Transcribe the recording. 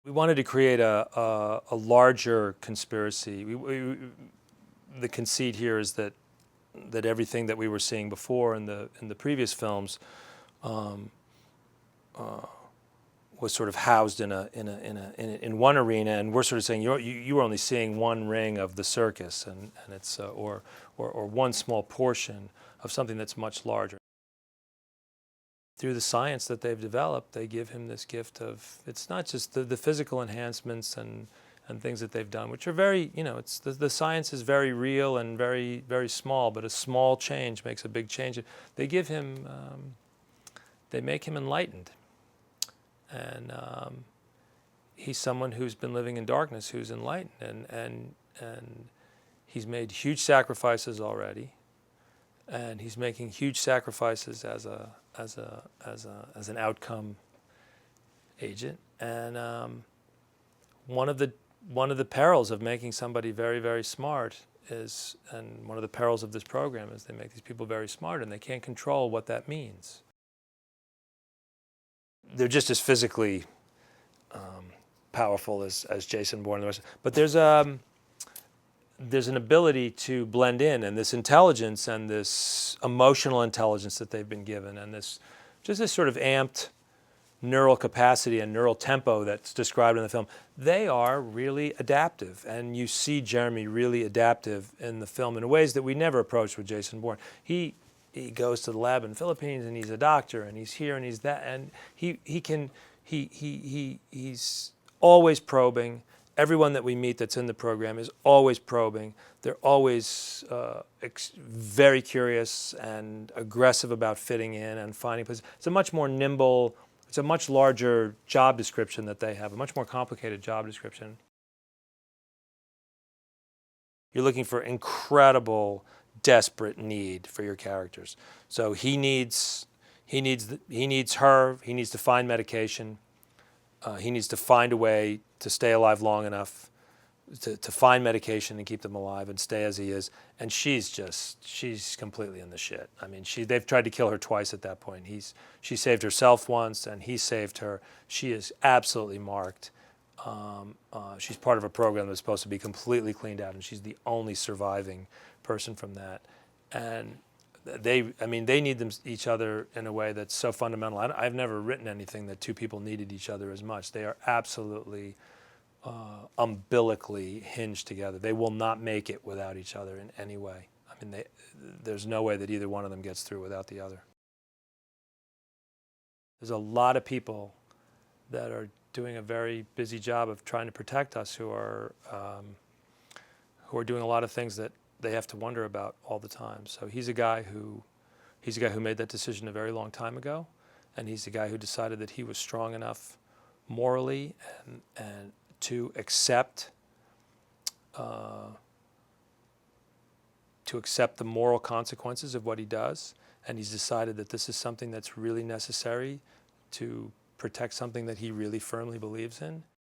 We wanted to create a larger conspiracy. The conceit here is that everything that we were seeing before in the previous films was sort of housed in one arena, and we're sort of saying you were only seeing one ring of the circus, and it's or one small portion of something that's much larger. Through the science that they've developed, they give him this gift of, it's not just the physical enhancements and things that they've done, which are very, it's the science is very real and very, very small, but a small change makes a big change. They give him, they make him enlightened. And he's someone who's been living in darkness, who's enlightened, and he's made huge sacrifices already, and he's making huge sacrifices as an outcome agent. And one of the perils of making somebody very, very smart is, and one of the perils of this program is they make these people very smart and they can't control what that means. They're just as physically powerful as Jason Bourne and the rest. But there's an ability to blend in, and this intelligence and this emotional intelligence that they've been given, and this sort of amped neural capacity and neural tempo that's described in the film, they are really adaptive. And you see Jeremy really adaptive in the film in ways that we never approached with Jason Bourne. He goes to the lab in the Philippines, and he's a doctor, and he's here, and he's that, and he's always probing. Everyone that we meet that's in the program is always probing. They're always very curious and aggressive about fitting in and finding places. It's a much more nimble, it's a much larger job description that they have, a much more complicated job description. You're looking for incredible, desperate need for your characters. So he needs her. He needs to find medication. He needs to find a way to stay alive long enough to find medication and keep them alive and stay as he is. And she's completely in the shit. I mean, they've tried to kill her twice at that point. She saved herself once, and he saved her. She is absolutely marked. She's part of a program that's supposed to be completely cleaned out, and she's the only surviving person from that. And they need each other in a way that's so fundamental. I've never written anything that two people needed each other as much. They are absolutely umbilically hinged together. They will not make it without each other in any way. I mean, there's no way that either one of them gets through without the other. There's a lot of people that are doing a very busy job of trying to protect us who are doing a lot of things that they have to wonder about all the time. So he's a guy who made that decision a very long time ago, and he's the guy who decided that he was strong enough morally and to accept the moral consequences of what he does, and he's decided that this is something that's really necessary to protect something that he really firmly believes in.